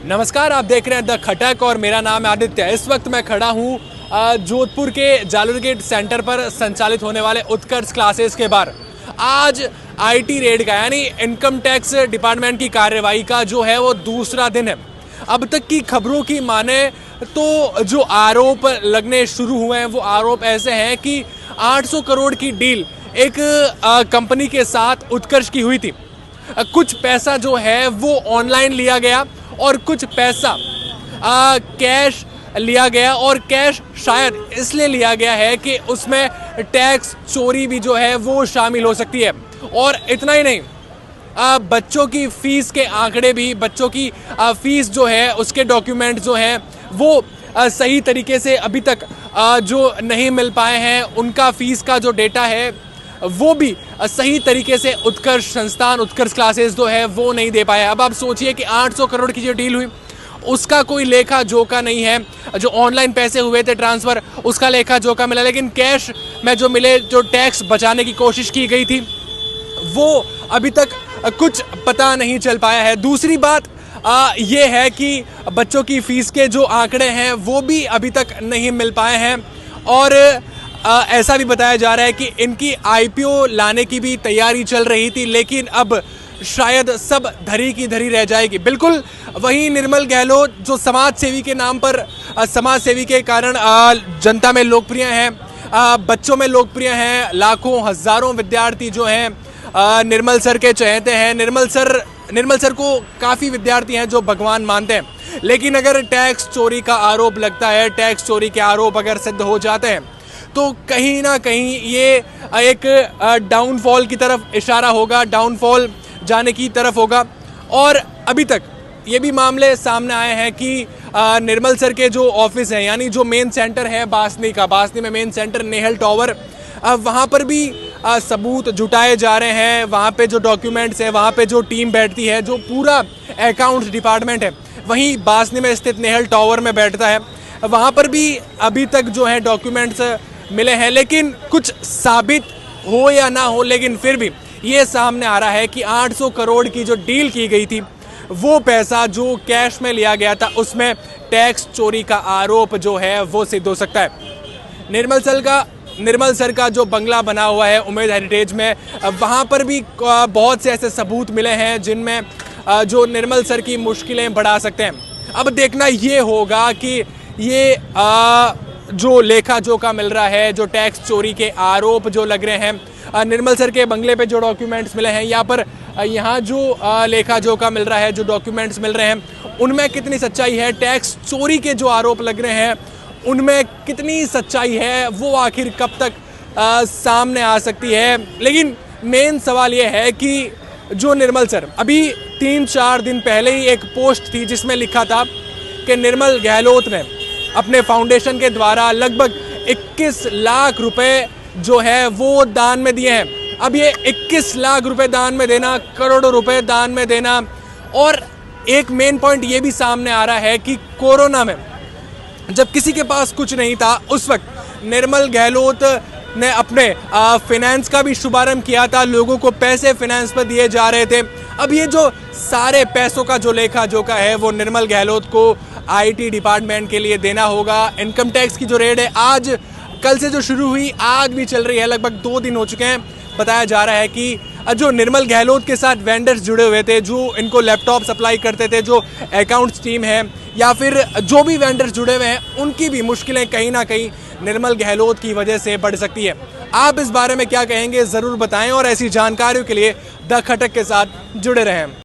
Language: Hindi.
नमस्कार, आप देख रहे हैं द खटक और मेरा नाम है आदित्य। इस वक्त मैं खड़ा हूँ जोधपुर के जालूर गेट सेंटर पर संचालित होने वाले उत्कर्ष क्लासेस के बाहर। आज आईटी रेड का यानी इनकम टैक्स डिपार्टमेंट की कार्यवाही का जो है वो दूसरा दिन है। अब तक की खबरों की माने तो जो आरोप लगने शुरू हुए हैं वो आरोप ऐसे हैं कि 800 करोड़ की डील एक कंपनी के साथ उत्कर्ष की हुई थी। कुछ पैसा जो है वो ऑनलाइन लिया गया और कुछ पैसा कैश लिया गया, और कैश शायद इसलिए लिया गया है कि उसमें टैक्स चोरी भी जो है वो शामिल हो सकती है। और इतना ही नहीं, बच्चों की फीस के आंकड़े भी, बच्चों की फीस जो है उसके डॉक्यूमेंट जो हैं वो सही तरीके से अभी तक जो नहीं मिल पाए हैं, उनका फीस का जो डेटा है वो भी सही तरीके से उत्कर्ष संस्थान, उत्कर्ष क्लासेस जो है वो नहीं दे पाया। अब आप सोचिए कि 800 करोड़ की जो डील हुई उसका कोई लेखा जोखा नहीं है। जो ऑनलाइन पैसे हुए थे ट्रांसफ़र उसका लेखा जोखा मिला, लेकिन कैश में जो मिले, जो टैक्स बचाने की कोशिश की गई थी वो अभी तक कुछ पता नहीं चल पाया है। दूसरी बात ये है कि बच्चों की फ़ीस के जो आंकड़े हैं वो भी अभी तक नहीं मिल पाए हैं, और ऐसा भी बताया जा रहा है कि इनकी आईपीओ लाने की भी तैयारी चल रही थी, लेकिन अब शायद सब धरी की धरी रह जाएगी। बिल्कुल वही निर्मल गहलोत जो समाज सेवी के नाम पर, समाज सेवी के कारण जनता में लोकप्रिय हैं, बच्चों में लोकप्रिय हैं, लाखों हजारों विद्यार्थी जो हैं निर्मल सर के चहेते हैं। निर्मल सर को काफ़ी विद्यार्थी हैं जो भगवान मानते हैं, लेकिन अगर टैक्स चोरी का आरोप लगता है, टैक्स चोरी के आरोप अगर सिद्ध हो जाते हैं तो कहीं ना कहीं ये एक डाउनफॉल की तरफ इशारा होगा, डाउनफॉल जाने की तरफ होगा। और अभी तक ये भी मामले सामने आए हैं कि निर्मल सर के जो ऑफिस हैं, यानी जो मेन सेंटर है बासनी का, बासनी में मेन सेंटर नेहल टावर, वहाँ पर भी सबूत जुटाए जा रहे हैं। वहाँ पे जो डॉक्यूमेंट्स है, वहाँ पे जो टीम बैठती है, जो पूरा अकाउंट्स डिपार्टमेंट है वहीं बासनी में स्थित नेहल टावर में बैठता है, वहाँ पर भी अभी तक जो है डॉक्यूमेंट्स मिले हैं। लेकिन कुछ साबित हो या ना हो, लेकिन फिर भी ये सामने आ रहा है कि 800 करोड़ की जो डील की गई थी वो पैसा जो कैश में लिया गया था उसमें टैक्स चोरी का आरोप जो है वो सिद्ध हो सकता है। निर्मल सर का जो बंगला बना हुआ है उमेद हेरिटेज में, वहाँ पर भी बहुत से ऐसे सबूत मिले हैं जिनमें जो निर्मल सर की मुश्किलें बढ़ा सकते हैं। अब देखना ये होगा कि ये जो लेखा जोखा मिल रहा है, जो टैक्स चोरी के आरोप जो लग रहे हैं, निर्मल सर के बंगले पे जो डॉक्यूमेंट्स मिले हैं, यहाँ जो लेखा जोखा मिल रहा है, जो डॉक्यूमेंट्स मिल रहे हैं, उनमें कितनी सच्चाई है, टैक्स चोरी के जो आरोप लग रहे हैं उनमें कितनी सच्चाई है, वो आखिर कब तक सामने आ सकती है। लेकिन मेन सवाल ये है कि जो निर्मल सर, अभी 3-4 दिन पहले ही एक पोस्ट थी जिसमें लिखा था कि निर्मल गहलोत ने अपने फाउंडेशन के द्वारा लगभग 21 लाख रुपए जो है वो दान में दिए हैं। अब ये 21 लाख रुपए दान में देना, करोड़ों रुपए दान में देना, और एक मेन पॉइंट ये भी सामने आ रहा है कि कोरोना में जब किसी के पास कुछ नहीं था उस वक्त निर्मल गहलोत ने अपने फिनेंस का भी शुभारंभ किया था, लोगों को पैसे फिनेंस पर दिए जा रहे थे। अब ये जो सारे पैसों का जो लेखा जोखा है वो निर्मल गहलोत को आईटी डिपार्टमेंट के लिए देना होगा। इनकम टैक्स की जो रेड है आज कल से जो शुरू हुई आज भी चल रही है, लगभग 2 दिन हो चुके हैं। बताया जा रहा है कि जो निर्मल गहलोत के साथ वेंडर्स जुड़े हुए थे, जो इनको लैपटॉप सप्लाई करते थे, जो अकाउंट्स टीम है या फिर जो भी वेंडर्स जुड़े हुए हैं, उनकी भी मुश्किलें कहीं ना कहीं निर्मल गहलोत की वजह से बढ़ सकती है। आप इस बारे में क्या कहेंगे ज़रूर बताएं, और ऐसी जानकारियों के लिए द खटक के साथ जुड़े रहें।